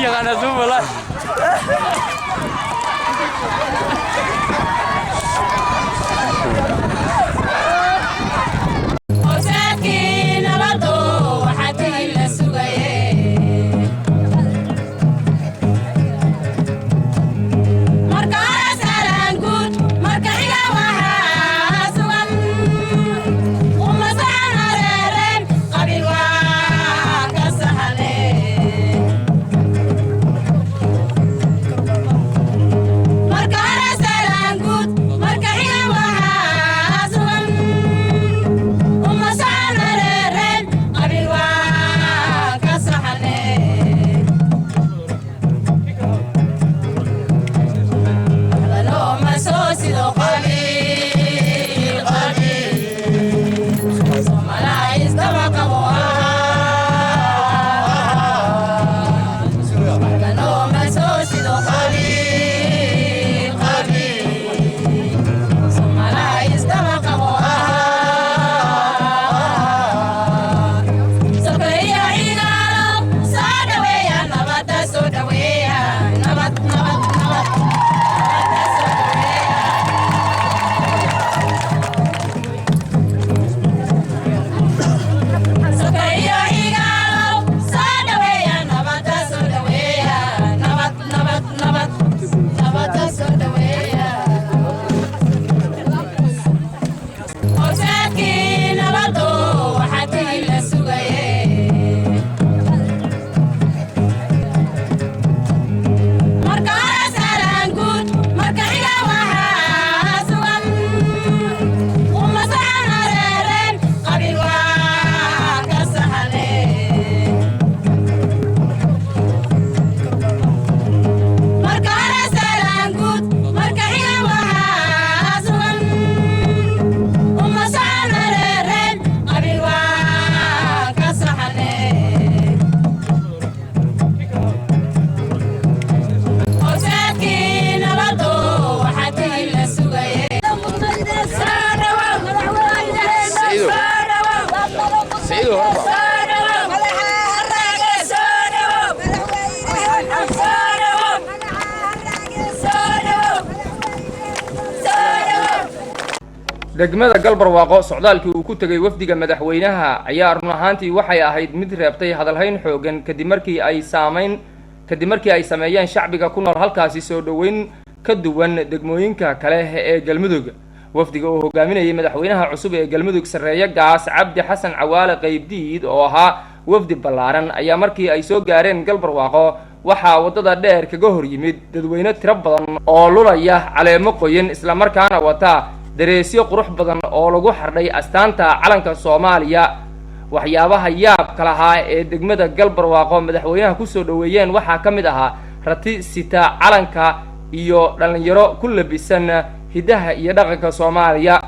يا أنا زوم والله degmada galbarwaaqo socdaalkii uu ku tagay wafdiga madaxweynaha ayaa run ahaantii waxay ahayd mid reebtay hadalhayn xoogan kadib markii ay sameeyeen shacbiga ku nool halkaasi soo dhoweyn ka duwan degmooyinka kale ee galmudug wafdiga uu hogaaminayay madaxweynaha cusub ee galmudug sareeyo gaas cabdi xasan cawaale qaybdiid oo ahaa wafdi ballaaran ayaa markii ay soo gaareen galbarwaaqo waxaa wadada dheer kaga hor yimid dadweyne tiro badan oo lulaya caleemo qoyan isla markaana wata dareesyo qurux badan oo lagu xardhay astaanta calanka Soomaaliya waxyaabaha yaabka lahaa ee degmada galbarwaaqo madaxweynaha ku soo dhaweeyeen waxaa kamid ahaa rati sita calanka iyo dhalinyaro ku labisan hidaha iyo dhaqanka Soomaaliya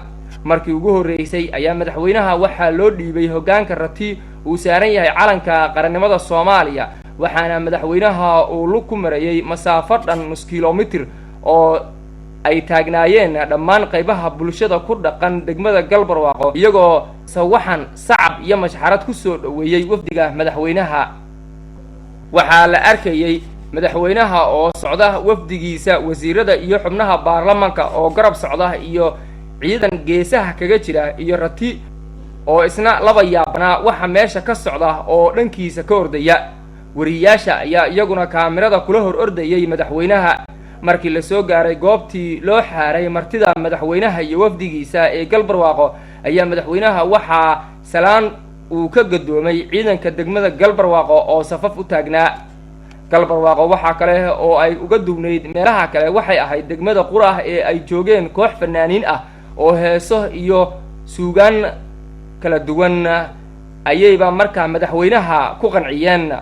markii ugu horeysay ayaa madaxweynaha waxaa loo dhiibay hoggaanka rati uu saaran yahay calanka qarannimada Soomaaliya waxaana madaxweynaha uu lug ku marayay masaafo dhan nus kiiloomitir oo ay taagnaayeen dhammaan qaybaha bulshada ku dhaqan degmada galbarwaaqo iyagoo sawaxan sacab iyo mashxarad ku soo dhaweeyay wafdiga madaxweynaha waxaa la arkayay madaxweynaha oo socda wafdigiisa wasiirada iyo xubnaha baarlamaanka oo garab socda iyo ciidan geesaha kaga jira iyo rati oo isna laba yaabna waxa meesha ka socda oo dhankiisa ka ordaya wariyaasha ayaa iyaguna kaamirada kula hor ordayay madaxweynaha markii la soo gaaray goobtii loo xaaray martida madaxweynaha iyo wafdigiisa ee galbarwaaqo ayaa madaxweynaha waxaa salaan uu ka gadoomay ciidanka degmada galbarwaaqo oo safaf u taagnaa galbarwaaqo waxa kale oo ay uga duwnayd meelaha kale waxay ahayd degmada quraah ee ay joogeen koox fanaaniin ah oo heeso iyo suugaan kala duwan ayayba markaa madaxweynaha ku qanciyeen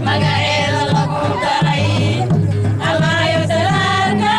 Magaceeda lagu daray, Allah yo dalaalka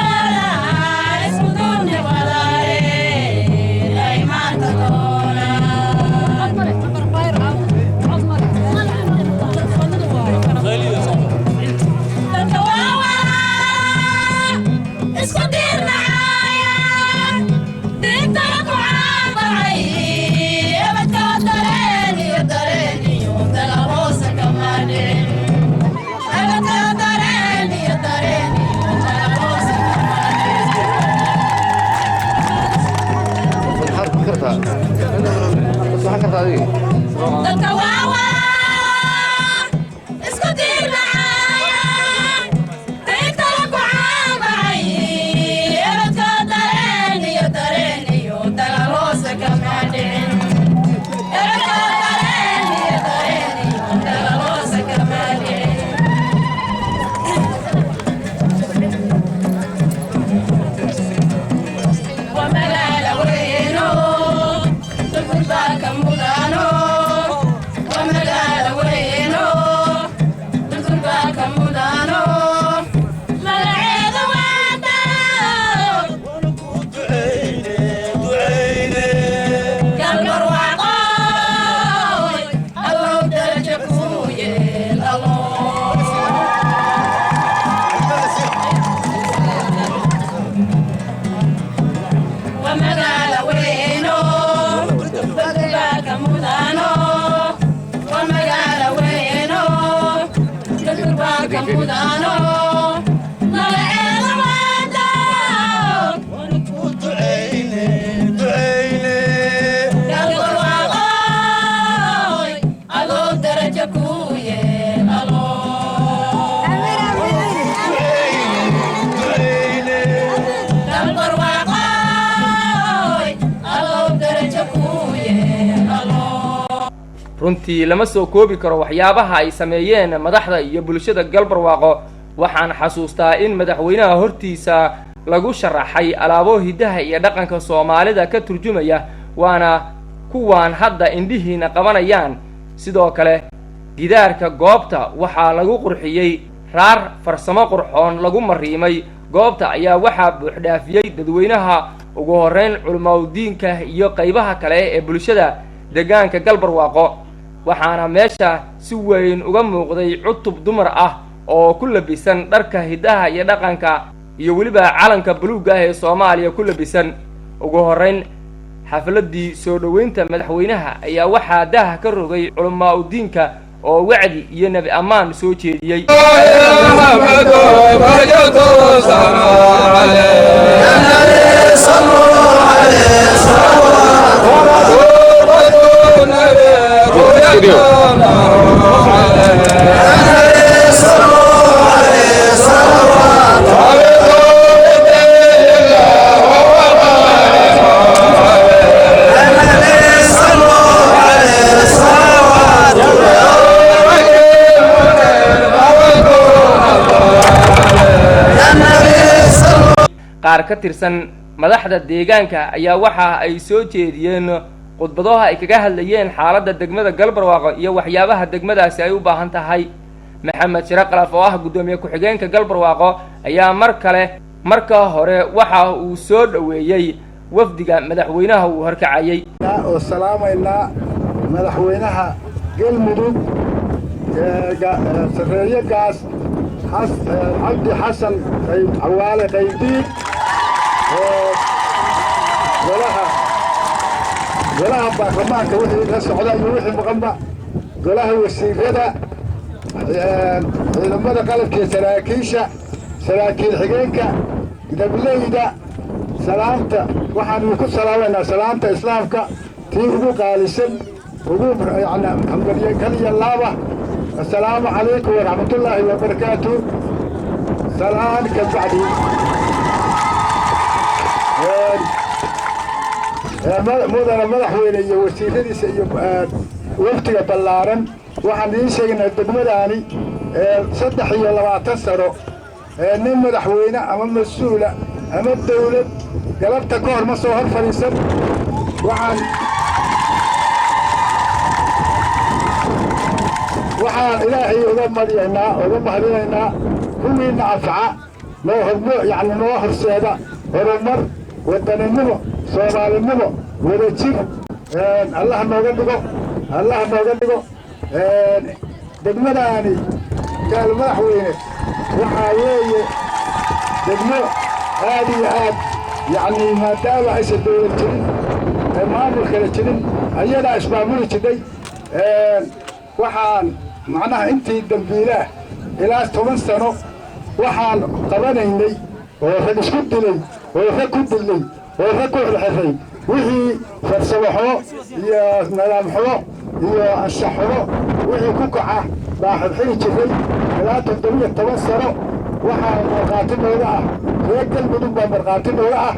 runtii lama soo koobi karo waxyaabaha ay sameeyeen madaxda iyo bulshada Galbarwaaqo waxaan xasuustaa in madaxweynaha hortiisa lagu sharaxay alaabo hidaha iyo dhaqanka Soomaalida ka turjumaya waana kuwaan hadda indhihiina qabanayaan sidoo kale gidaarka goobta waxaa lagu qurxiyay raar farsamo qurxoon lagu mariimay goobta ayaa waxaa buuxdhaafiyay dadweynaha ugu horeyn culumadiinka iyo qaybaha kale ee bulshada deegaanka Galbarwaaqo waxaana meesha si weyn uga muuqday cutub dumar ah oo ku labisan dharka hidaha iyo dhaqanka iyo waliba calanka buluuga ah ee Soomaaliya ku labisan ugu horeyn xafladii soo dhaweynta madaxweynaha ayaa waxaa daah ka rogay culumadiinka oo wacdi iyo nabi amaan soo jeediyay qaar ka tirsan madaxda deegaanka ayaa waxa ay soo jeediyeen khudbadaha ay kaga hadlayeen xaaladda degmada Galbarwaaqo iyo waxyaabaha degmadaasi ay u baahan tahay maxamed shiraqlaf oo ah gudoomiye ku-xigeenka Galbarwaaqo ayaa marka hore waxa uu soo dhaweeyay wafdiga madaxweynaha uu horkacayay oo salaamayna madaxweynaha galmudug sareeye gaas cabdi xasan cawaale qaydiid golaha baarlamaanka wixii la socda iyo wixii maqanba golaha wasiirada ciidamada qalabka saraakiisha saraakiil xigeenka dableyda salaamta waxaan ku salaameynaa salaamta islaamka tii ugu qaalisan ugu hambalyo kaliya laaba assalaamu calaykum waraxmatullaahi wabarakaatu salaan ka bacdi mudana madaxweyne iyo wasiiradiisa iyo waftiga ballaaran waxaan idiin sheegaynaa degmadaani 23 sano nin madaxweyne ama mas-uula ama dawlad galabta ka hor ma soo hor fadhiisan waxaan ilaahay uga mahadinaynaa kuwiina anfaca noo horseeda horumar wadaninimo soomaalinimo wadajir allah nooga dhigo degmadaani gaal madaxweyne waxaa weeye degmo aad iyo aad maadaama aysan dawlad jirin maamul kale jirin ayadaa ismaamuli jidhay waxaan macnaha intii dambiilaah ilaa 10 sano waxaan qabanaynay oo rag isku dilay oo rag ku dilay oo rag ku xirxiray wixii farsamo xumo iyo nidaam xumo iyo anshax xumo wixii ku kaca baa xirxiri jiray ilaa 17 sano waxaa markhaati nooga ah reer galmudug baa markhaati nooga ah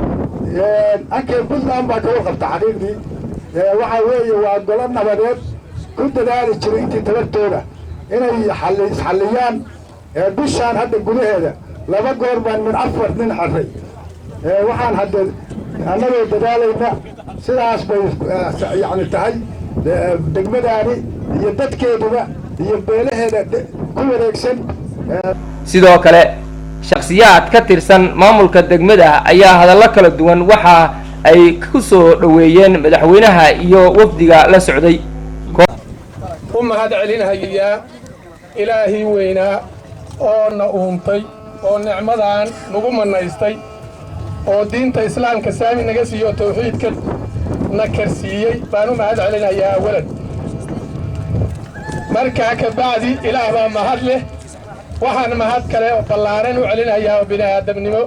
ankee puntland baa kaga qabta xaqiiqdii waxaa weeye waa golo nabadeed ku dadaali jiray intii tabartooda inay isxalliyaan bishaan hadda gudaheeda 2 goor baan min 4 nin xirray waxaan hadda annagoo dadaalayna sidaas bay tahay degmadaani iyo dadkeeduba iyo beelaheeda ku wareegsan sidoo kale shakhsiyaad ka tirsan maamulka degmada ayaa hadallo kala duwan waxa ay ku soo dhaweeyeen madaxweynaha iyo wafdiga la socday mahad celinhayaa ilaahii weynaa oo na uuntay oo nicmadan nagu manaystay oo diinta islaamka saami naga siiyo tawxiidka na karsiiyey baan u mahad celinayaa awalan markaa ka bacdi ilaah baa mahad leh waxaan mahad kale oo ballaaran u celinayaa oo bini'aadamnimo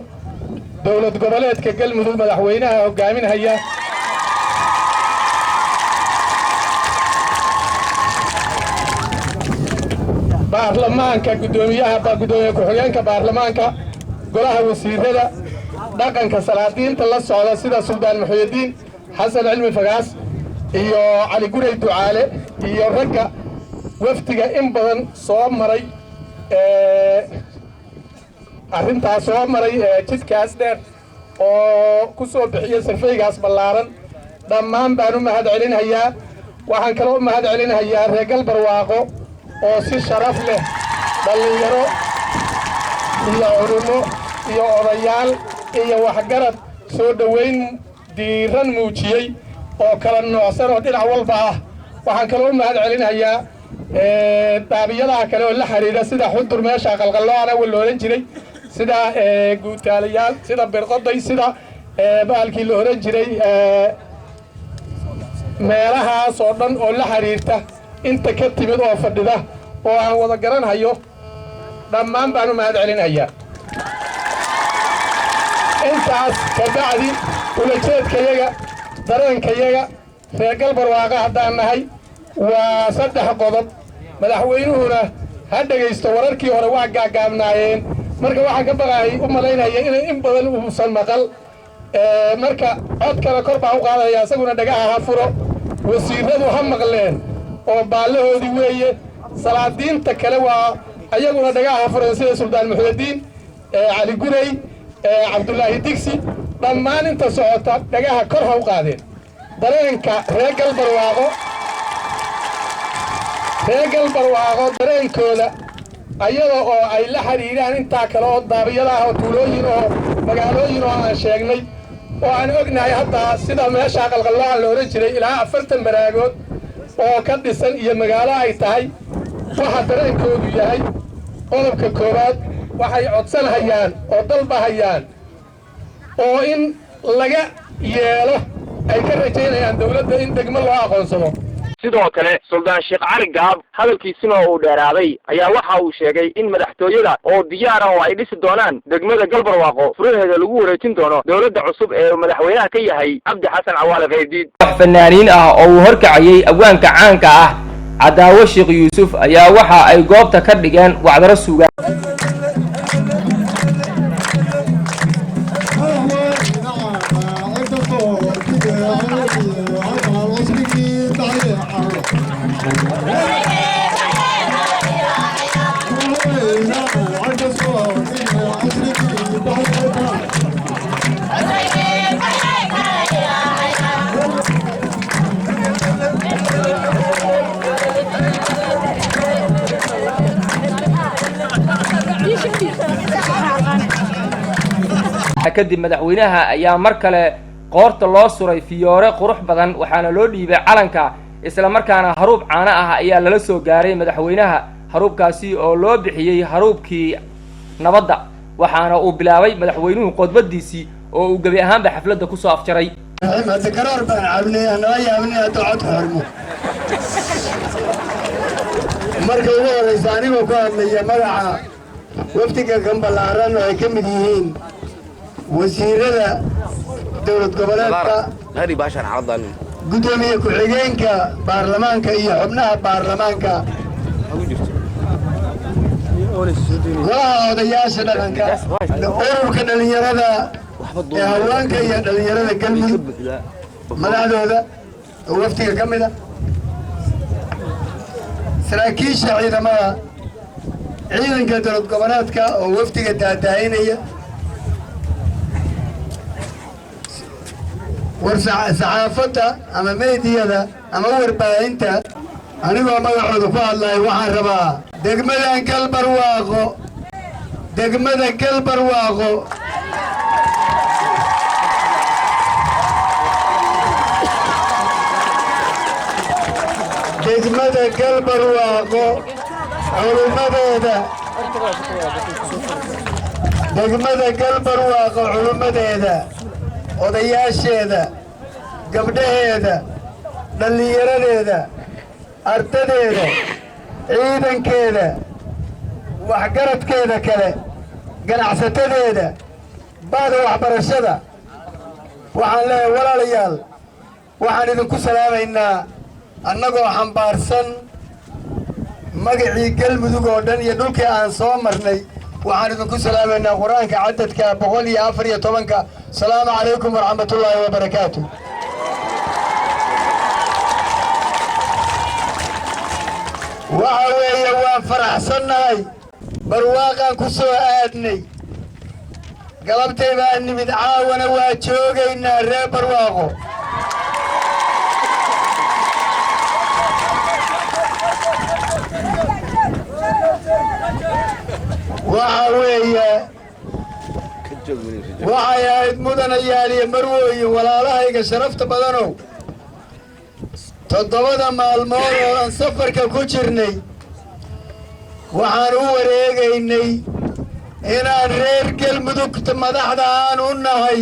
dowlad goboleedka galmudug madaxweynaha hogaaminaya baarlamaanka gudoomiye ku-xigeenka baarlamaanka golaha wasiirada dhaqanka salaadiinta la socda sida suldaan muxyidiin xasan cilmi fagaas iyo cali guray ducaale iyo ragga wafdiga in badan soo maray arrintaas soo maray jidkaas dheer oo ku soo bixiya sarfaygaas ballaaran dhammaan baan u mahad celinayaa waxaan kaloo u mahad celinayaa reer Galbarwaaqo oo si sharaf leh dhalinyaro iyo culimo iyo odayaal iyo waxgarad soo dhaweyn diiran muujiyey oo kala noocsan oo dhinac walba ah waxaan kaloo u mahad celinayaa daabiyadaha kale oo la xiriira sida xudur meesha qalqalloona waloolan jiray sida guutaalayaal sida birqoday sida baalkii la oran jiray meelahaas oo dhan oo la xiriirta inta ka timid oo fadhida oo aan wada garanhayo dhammaan baan u mahad celinayaa intaas ka bacdi ulajeedkayaga dareenkayaga reer Galbarwaaqo haddaan nahay waa 3 qodob madaxweynuhuna ha dhagaysto wararkii hore waa gaagaabnaayeen marka waxaan ka baqaay u malaynaya in badan uusan maqal marka codkana kor baa u qaadaya isaguna dhagaha ha furo wasiiradu ha maqleen oo baalahoodii weeye salaadiinta kale waa ayaguna dhagaha ha furo sida suldaan muxyidiin cali guray cabdullaahi digsi dhammaan inta socota dhagaha kor ha u qaadeen dareenka reer Galbarwaaqo dareenkooda ayada oo ay la xiriiraan intaa kale oo daabiyadaha oo tuulooyin oo magaalooyin oo aan sheegnay oo aan ognahay hadda sida meesha qalqalloa la oran jiray ilaa 40 maraagood oo ka dhisan iyo magaalo ay tahay waxa dareenkoodu yahay qodobka koowaad waxay codsanayaan oo dalbahayaan oo in laga yeelo ay ka rajaynayaan dawladda in degmo loo aqoonsado sidoo kale suldaan Sheekh Cali Gaab hadalkiisina uu dheeraaday ayaa waxa uu sheegay in madaxtooyada oo diyaar ah oo ay dhisi doonaan degmada Galbarwaaqo furaheeda lagu wareejin doono dawladda cusub ee madaxweynaha ka yahay Cabdi Xasan Cawaale Qeybdiid fanaaniin ah oo uu horkacayay awaanka caanka ah Cadaawo Sheekh Yuusuf ayaa waxa ay goobta ka dhigeen wacdaro suugaan kadib madaxweynaha ayaa mar kale qoorta loo suray fiyoore qurux badan waxaana loo dhiibay calanka isla markaana haruub caana ah ayaa lala soo gaaray madaxweynaha haruubkaasi oo loo bixiyay haruubkii nabadda waxaana uu bilaabay madaxweynuhu qodbadiisii oo uu gabi ahaanba xafladda ku soo afjaray qaraar baan caabnay anaa yaabnay cod xormo marka ugu horeysa anigoo ku hadlaya magaca wafdiga Galbalaaran oo ay ka mid yihiin wasiirada dowlad goboleedka gudoomiye ku-xigeenka baarlamaanka iyo xubnaha baarlamaanka golaha odayaasha dhaqanka ururka dhalinyarada ee haweenka iyo dhalinyarada galmudug madaxdooda oo wafdiga ka mid ah saraakiisha ciidamada ciidanka dowlad goboleedka oo wafdiga daadahinaya saxaafadda ama meediyada ama warbaahinta anigoo magacooda ku hadlay waxaan rabaa degmada Galbarwaaqo degmada Galbarwaaqo degmada Galbarwaaqo culumadeeda odayaasheeda gabdhaheeda dhalinyaradeeda ardadeeda ciidankeeda waxgarad keeda kale ganacsatadeeda baada waxbarashada waxaan leeyahay walaalayaal waxaan idinku salaamaynaa annagoo xambaarsan magacii galmudug oo dhan iyo dhulkii aan soo marnay waxaan idinku salaamaynaa qur-aanka cadadka 114 salaamu calaykum waraxmatullaahi wabarakaatu waxa weeye waan faraxsannahay barwaaqaan ku soo aadnay galabtay baan nimid caawana waa joogaynaa reer barwaaqo waxa weeye waxay ahayd mudanayaal iyo marwooye walaalahayga sharafta badanow 7 maalmood oo aan safarka ku jirnay waxaan u wareegaynay inaan reer galmudug madaxda aan u nahay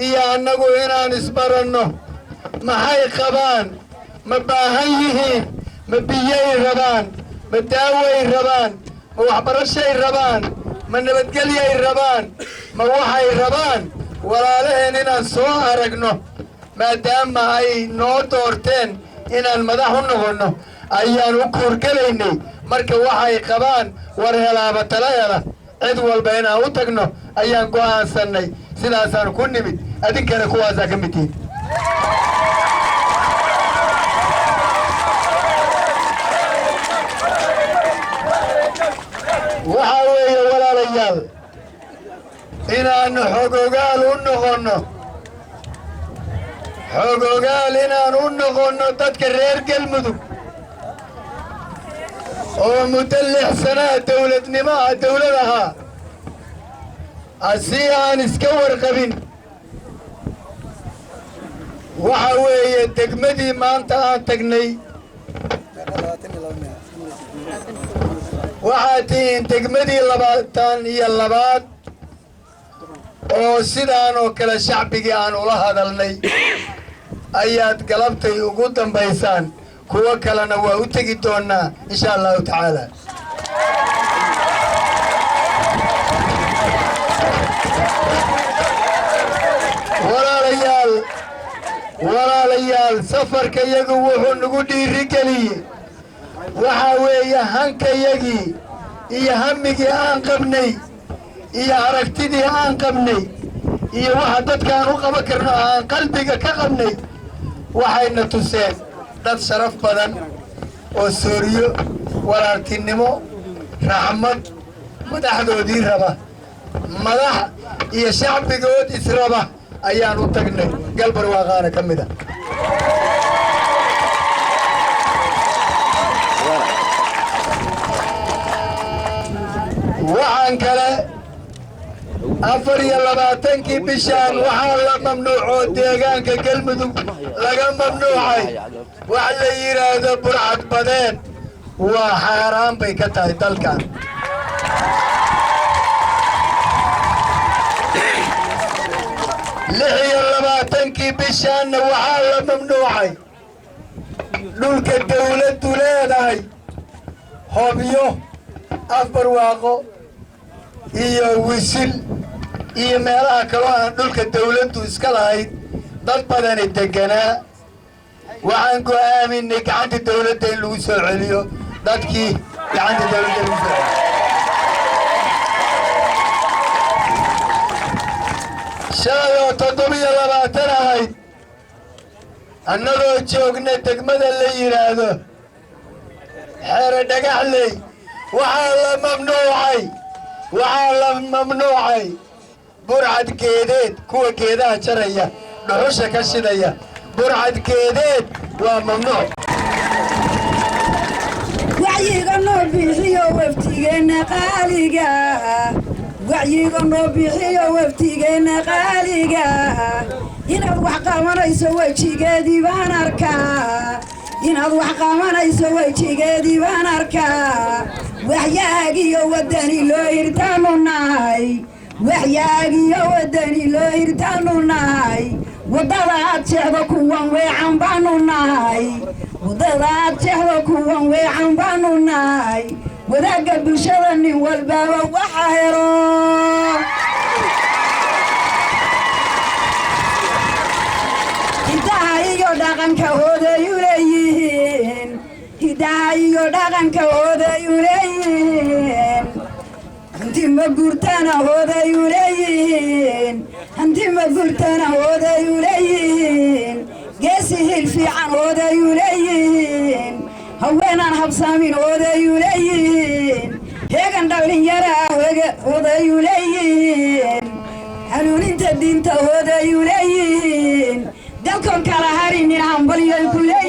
iyo annagu inaan isbaranno maxay qabaan ma baahan yihiin ma biyay rabaan ma daaway rabaan ma waxbarashay rabaan ma nabadgelyay rabaan ma waxay rabaan walaalaheen inaan soo aragno maadaama ay noo doorteen inaan madax u noqonno ayaan u kuurgelaynay marka waxay qabaan war helaaba tala hela cid walba inaan u tagno ayaan go'aansannay sidaasaan ku nimid adinkana kuwaasaa ka mid tihiin waxaa weeye walaalayaal inaannu xogogaal u noqonno xogogaal inaan u noqonno dadka reer galmudug oo muddo 6 sanaa dawladnimoa dawlad ahaa asii aan iska warqabin waxa weeye degmadii maanta aan tagnay waxaa tihiin degmadii 22 oo sidaan oo kale shacbigii aan ula hadalnay ayaad galabtay ugu dambaysaan kuwa kalena waa u tegi doonaa insha allahu tacaala walaalayaal safarka yagu wuxuu nagu dhiirigeliyey waxaa weeye hankayagii iyo hamigii aan qabnay iyo aragtidii aan qabnay iyo waxa dadkaan u qaban karno aan qalbiga ka qabnay waxayna tuseen dad sharaf badan oo sooriyo walaaltinimo raxmad madaxdoodii raba madax iyo shacbigood israba ayaan u tagnay galbarwaaqaana ka mid ah waxaan kale 24 bishaan waxaa la mamnuucoo deegaanka galmudug laga mamnuucay wax la yidhaahdo burcad badeed waa xaaraan bay ka tahay dalkan 26 bishaanna waxaa la mamnuucay dhulka dawladdu leedahay hobyo afbarwaaqo iyo wisil iyo meelaha kaloo aan dhulka dawladdu iska lahayd dad badani deganaa waxaan go'aaminay gacanta dawladda in lagu soo celiyo dadkii gacanta dawladda lagu soo celiyo shalayoo 27 ahayd annagoo joogna degmada la yidhaahdo xeere dhagaxley waxaa la mamnuucay burcad geedeed kuwa geedaha jaraya dhuxusha ka shidaya burcad geedeed waa mamnuuc wacyiga noo bixiyo waftigeena qaaliga wacyiga noo bixiyo waftigeena qaaliga inaad wax qabanayso wejigeedii baan arkaa inaad wax qabanayso wejigeedii baan arkaa waxyaagiyo wadani loo hirtaanu nahay waxyaagiyo wadani loo hirtaanu nahay waddada aad jeexdo kuwan weecan baanu nahay waddada aad jeexdo kuwan weecan baanu nahay wadaagga bulshada nin walbaaba waxa helo hidaha iyo dhaqanka hooday u leeyihiin hidaha iyo dhaqanka hooday u leeyihiin hanti ma guurtana hooday u leeyihiin hanti ma guurtana hooday u leeyihiin geesi hil fiican hooday u leeyihiin haweenaan habsaamin hooday u leeyihiin heegan dhallinyara hooday u leeyihiin hanuuninta diinta hooday u leeyihiin dalkoon kala harinin hambalyoy ku leeyihiin